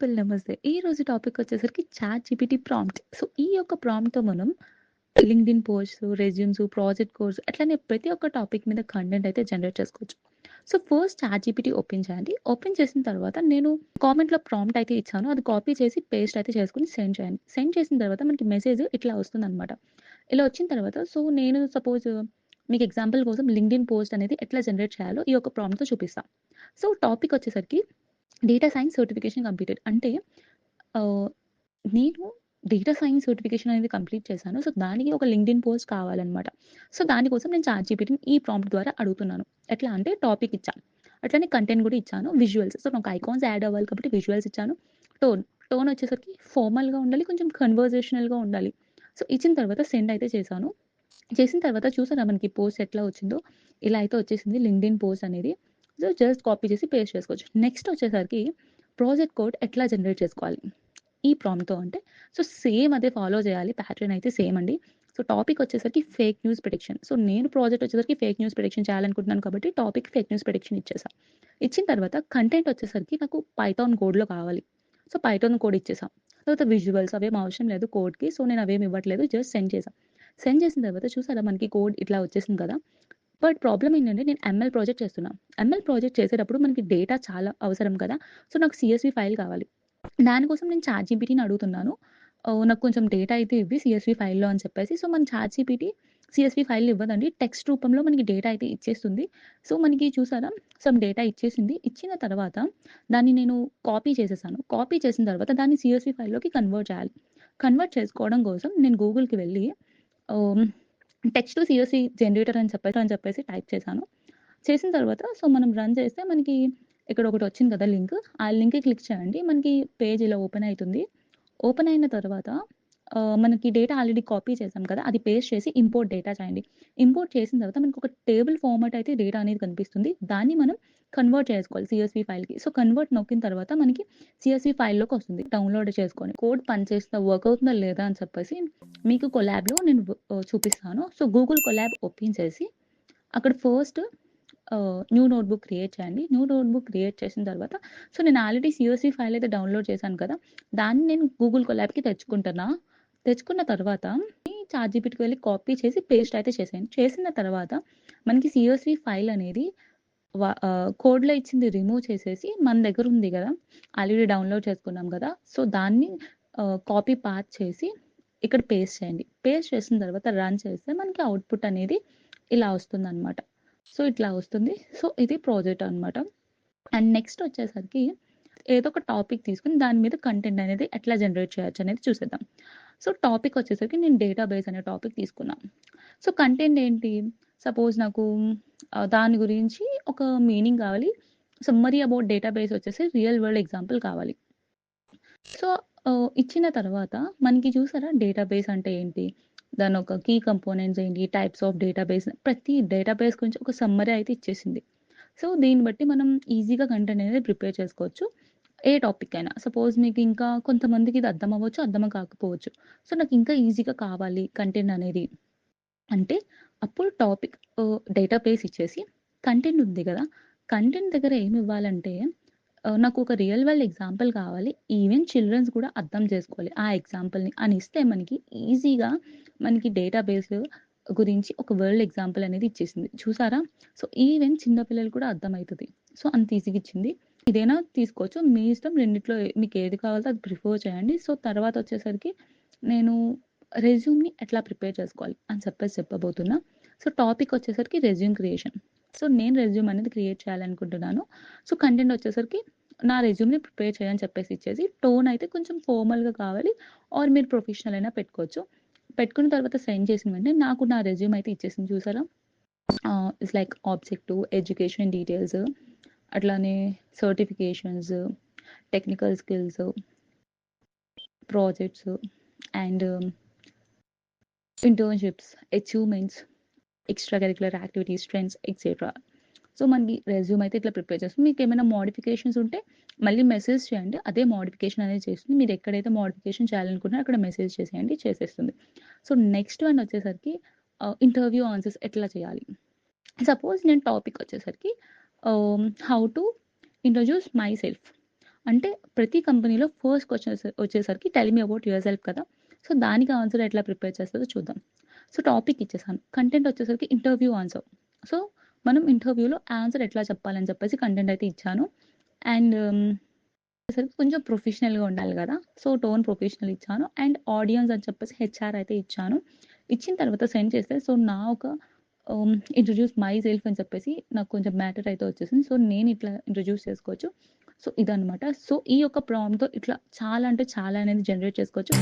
People నమస్తే. ఈ రోజు టాపిక్ వచ్చేసరికి చాట్ జీపీటీ ప్రాంప్ట్. సో, ఈ యొక్క ప్రాంప్ట్‌తో మనం LinkedIn posts, resumes, project codes అట్లనే ప్రతి ఒక్క టాపిక్ మీద కంటెంట్ అయితే జనరేట్ చేసుకోవచ్చు. So, first ChatGPT open చేయండి. ఓపెన్ చేసిన తర్వాత నేను కామెంట్‌లో ప్రాంప్ట్ అయితే ఇచ్చాను. అది కాపీ చేసి పేస్ట్ అయితే చేసుకొని సెండ్ చేయండి. సెండ్ చేసిన తర్వాత మనకి మెసేజ్ ఇట్లా వస్తుందనమాట. ఇలా వచ్చిన తర్వాత నేను సపోజ్ మీకు ఎగ్జాంపుల్ కోసం లింక్డ్ఇన్ పోస్ట్ అనేది ఎట్లా జనరేట్ చేయాలో ఈ యొక్క ప్రాంప్ట్‌తో చూపిస్తా. సో, టాపిక్ వచ్చేసరికి డేటా సైన్స్ సర్టిఫికేషన్ కంప్లీటెడ్. అంటే ఆహ్, నేను డేటా సైన్స్ సర్టిఫికేషన్ అనేది కంప్లీట్ చేశాను. సో, దానికి ఒక లింక్డ్ఇన్ పోస్ట్ కావాలనమాట. సో, దానికోసం నేను చాట్‌జీపీటీని ఈ ప్రాంప్ట్ ద్వారా అడుగుతున్నాను. ఎట్లా అంటే టాపిక్ ఇచ్చా. అట్లనే కంటెంట్ కూడా ఇచ్చాను. విజువల్స్. సో, నాకు ఐకాన్స్ యాడ్ అవ్వాలి కాబట్టి విజువల్స్ ఇచ్చాను. టోన్. టోన్ వచ్చేసరికి ఫార్మల్‌గా ఉండాలి. కొంచెం కన్వర్జేషనల్‌గా ఉండాలి. సో, ఇచ్చిన తర్వాత సెండ్ అయితే చేశాను. చేసిన తర్వాత చూసారా మనకి పోస్ట్ ఎట్లా వచ్చిందో, ఇలా అయితే వచ్చేసింది లింక్డ్ఇన్ పోస్ట్ అనేది. సో, జస్ట్ కాపీ చేసి పేస్ట్ చేసుకోవచ్చు. నెక్స్ట్ వచ్చేసరికి ప్రాజెక్ట్ కోడ్ ఎట్లా జనరేట్ చేసుకోవాలి ఈ ప్రాంప్ట్‌తో అంటే, సో, సేమ్ అదే ఫాలో చేయాలి. ప్యాటర్న్ అయితే సేమ్ అండి. సో, టాపిక్ వచ్చేసరికి ఫేక్ న్యూస్ ప్రిడిక్షన్. సో, నేను ప్రాజెక్ట్ వచ్చేసరికి ఫేక్ న్యూస్ ప్రిడిక్షన్ చేయాలనుకుంటున్నాను కాబట్టి టాపిక్ ఫేక్ న్యూస్ ప్రిడిక్షన్ ఇచ్చేసా. ఇచ్చిన తర్వాత కంటెంట్ వచ్చేసరికి నాకు పైథాన్ కోడ్‌లో కావాలి. సో, పైథాన్ కోడ్ ఇచ్చేసా. తర్వాత విజువల్స్ అవేం అవసరం లేదు కోడ్‌కి. సో, నేను అవేమి ఇవ్వట్లేదు. జస్ట్ సెండ్ చేశా. సెండ్ చేసిన తర్వాత చూసారా మనకి కోడ్ ఇట్లా వచ్చేసింది కదా! బట్ ప్రాబ్లమ్ ఏంటంటే నేను ఎంఎల్ ప్రాజెక్ట్ చేస్తున్నా. ఎంఎల్ ప్రాజెక్ట్ చేసేటప్పుడు మనకి డేటా చాలా అవసరం కదా! సో, నాకు సీఎస్‌వి ఫైల్ కావాలి. దానికోసం నేను చాట్‌జీపీటీని అడుగుతున్నాను. నాకు కొంచెం డేటా అయితే ఇవ్వి సీఎస్‌వి ఫైల్‌లో అని చెప్పేసి. సో, మన చాట్‌జీపీటీ సీఎస్‌వి ఫైల్‌లు ఇవ్వదండి. టెక్స్ట్ రూపంలో మనకి డేటా అయితే ఇచ్చేస్తుంది. సో, మనకి చూసారా సమ్ డేటా ఇచ్చేసింది. ఇచ్చిన తర్వాత దాన్ని నేను కాపీ చేసేసాను. కాపీ చేసిన తర్వాత దాన్ని సీఎస్‌వి ఫైల్‌లోకి కన్వర్ట్ చేయాలి. కన్వర్ట్ చేసుకోవడం కోసం నేను గూగుల్‌కి వెళ్ళి ఆహ్, టెక్స్ట్ టు సీఎస్‌వి జనరేటర్ అని చెప్పేసి టైప్ చేశాను. చేసిన తర్వాత మనం రన్ చేస్తే మనకి ఇక్కడ ఒకటొచ్చింది కదా లింక్. ఆ లింక్‌కి క్లిక్ చేయండి. మనకి పేజ్ ఇలా ఓపెన్ అయితుంది. ఓపెన్ అయిన తర్వాత మనకి డేటా ఆల్రెడీ కాపీ చేసాం కదా! అది పేస్ట్ చేసి ఇంపోర్ట్ డేటా చేయండి. ఇంపోర్ట్ చేసిన తర్వాత మనకొక టేబుల్ ఫార్మాట్ అయితే డేటా అనేది కనిపిస్తుంది. దాన్ని మనం కన్వర్ట్ చేసుకోవాలి సీఎస్‌వి ఫైల్‌కి. సో, కన్వర్ట్ నొక్కిన తర్వాత మనకి సీఎస్‌వి ఫైల్‌లోకొస్తుంది. డౌన్‌లోడ్ చేసుకొని కోడ్ పనిచేస్తుందా, వర్క్ అవుతుందా లేదా అని చెప్పేసి మీకు కొలాబ్‌లో నేను చూపిస్తాను. సో, గూగుల్ కొలాబ్ ఓపెన్ చేసి అక్కడ ఫస్ట్ న్యూ నోట్‌బుక్ క్రియేట్ చేయండి. న్యూ నోట్‌బుక్ క్రియేట్ చేసిన తర్వాత నేను ఆల్రెడీ సీఎస్‌వి ఫైల్ అయితే డౌన్‌లోడ్ చేశాను కదా! దాన్ని నేను గూగుల్ కొలాబ్‌కి తెచ్చుకుంటున్నా. తెచ్చుకున్న తర్వాత ఈ చాట్‌జీపీటీకి వెళ్లి కాపీ చేసి పేస్ట్ అయితే చేసేయండి. చేసిన తర్వాత మనకి సీఎస్‌వి ఫైల్ అనేది కోడ్‌లో ఇచ్చింది రిమూవ్ చేసేసి మన దగ్గర ఉంది గదా! ఆల్రెడీ డౌన్‌లోడ్ చేసుకున్నాం గదా! సో, దాన్ని కాపీ పాత్ చేసి ఇక్కడ పేస్ట్ చేయండి. పేస్ట్ చేసిన తర్వాత రన్ చేస్తే మనకి అవుట్‌పుట్ అనేది ఇలా వస్తుందనమాట. సో, ఇట్లా వస్తుంది. సో, ఇది ప్రాజెక్ట్ అనమాట. అండ్ నెక్స్ట్ వచ్చేసరికి ఏదో ఒక టాపిక్ తీసుకొని దాని మీద కంటెంట్ అనేది ఎట్లా జనరేట్ చేయొచ్చు అనేది చూసేద్దాం. సో, టాపిక్ వచ్చేసరికి నేను డేటాబేస్ అనే టాపిక్ తీసుకున్నా. సో, కంటెంట్ ఏంటి? సపోజ్ నాకు దాని గురించి ఒక మీనింగ్ కావాలి. సమ్మరీ అబౌట్ డేటాబేస్ వచ్చేసి రియల్ వరల్డ్ ఎగ్జాంపుల్ కావాలి. సో, ఇచ్చిన తర్వాత మనకి చూసారా డేటాబేస్ అంటే ఏంటి? దాని ఒక కీ కంపోనెంట్స్ ఏంటి? టైప్స్ ఆఫ్ డేటాబేస్ ప్రతి డేటాబేస్ గురించి ఒక సమ్మరీ అయితే ఇచ్చేసింది. సో, దీన్ని బట్టి మనం ఈజీగా కంటెంట్ అనేది ప్రిపేర్ చేసుకోవచ్చు. ఏ టాపిక్ అయినా. సపోజ్ మీకు ఇంకా కొంతమందికి ఇది అర్థం అవ్వచ్చు, అర్థం కాకపోవచ్చు. సో, నాకు ఇంకా ఈజీగా కావాలి కంటెంట్ అనేది అంటే అప్పుడు టాపిక్ డేటాబేస్ ఇచ్చేసి కంటెంట్ ఉంది గదా! కంటెంట్ దగ్గర ఏమివ్వాలంటే నాకు ఒక రియల్ వరల్డ్ ఎగ్జాంపుల్ కావాలి. ఈవెన్ చిల్డ్రన్స్ కూడా అర్థం చేసుకోవాలి ఆ ఎగ్జాంపుల్‌ని అని ఇస్తే మనకి ఈజీగా మనకి డేటాబేస్ గురించి ఒక వరల్డ్ ఎగ్జాంపుల్ అనేది ఇచ్చేసింది. చూసారా? సో, ఈవెన్ చిన్న పిల్లలు కూడా అర్థమైతది. సో, అంత ఈజీగా ఇచ్చింది. ఇదైనా తీసుకోవచ్చు. మీ ఇష్టం రెండిట్లో మీకు ఏది కావాలో అది ప్రిఫర్ చేయండి. సో, తర్వాత వచ్చేసరికి నేను రెజ్యూమ్‌ని ఎట్లా ప్రిపేర్ చేసుకోవాలి అని చెప్పేసి చెప్పబోతున్నా. సో, టాపిక్ వచ్చేసరికి రెజ్యూమ్ క్రియేషన్. సో, నేను రెజ్యూమ్ అనేది క్రియేట్ చేయాలనుకుంటున్నాను. సో, కంటెంట్ వచ్చేసరికి నా రెజ్యూమ్‌ని ప్రిపేర్ చేయని చెప్పేసి ఇచ్చేసి, టోన్ అయితే కొంచెం ఫార్మల్‌గా కావాలి ఆర్ మీరు ప్రొఫెషనల్ అయినా పెట్టుకోవచ్చు. పెట్టుకున్న తర్వాత సెండ్ చేసిన వెంటనే నాకు నా రెజ్యూమ్ అయితే ఇచ్చేసింది చూసారా? It's like objective, education details అట్లానే certifications, technical skills, projects and internships, achievements, extra curricular activities, trends etcetera. So, మనకి రెజ్యూమ్ అయితే ఇట్లా ప్రిపేర్ చేస్తుంది. మీకేమైనా మోడిఫికేషన్స్ ఉంటే మళ్ళీ మెసేజ్ చేయండి. అదే మోడిఫికేషన్ అనేది చేస్తుంది. మీరు ఎక్కడైతే మోడిఫికేషన్ చేయాలనుకుంటున్నారో అక్కడ మెసేజ్ చేసేయండి చేసేస్తుంది. సో, నెక్స్ట్ వన్ వచ్చేసరికి ఇంటర్వ్యూ ఆన్సర్స్ ఎట్లా చేయాలి? సపోజ్ నేను టాపిక్ వచ్చేసరికి how to introduce my self. అంటే ప్రతి కంపెనీలో ఫస్ట్ క్వెషన్ వచ్చేసరికి tell me about your self కదా! సో, దానికి ఆన్సర్ ఎట్లా ప్రిపేర్ చేస్తదో చూద్దాం. సో, టాపిక్ ఇచ్చేసాను. కంటెంట్ వచ్చేసరికి ఇంటర్వ్యూ ఆన్సర్. సో, మనం ఇంటర్వ్యూలో ఆన్సర్ ఎట్లా చెప్పాలని చెప్పేసి కంటెంట్ అయితే ఇచ్చాను. అండ్ వచ్చేసరికి కొంచెం ప్రొఫెషనల్‌గా ఉండాలి గదా! సో, టోన్ ప్రొఫెషనల్ ఇచ్చాను. అండ్ ఆడియన్స్ అని చెప్పేసి హెచ్ఆర్ అయితే ఇచ్చాను. ఇచ్చిన తర్వాత సెండ్ చేస్తే సో, నా ఒక ఇంట్రొడ్యూస్ మై సెల్ఫ్ అని చెప్పేసి నాకు కొంచెం మ్యాటర్ అయితే వచ్చేసింది. సో, నేను ఇట్లా ఇంట్రొడ్యూస్ చేసుకోవచ్చు. సో, ఇదనమాట. సో, ఈ యొక్క ప్రాంప్ట్‌తో ఇట్లా చాలా అంటే చాలా అనేది జనరేట్ చేసుకోవచ్చు.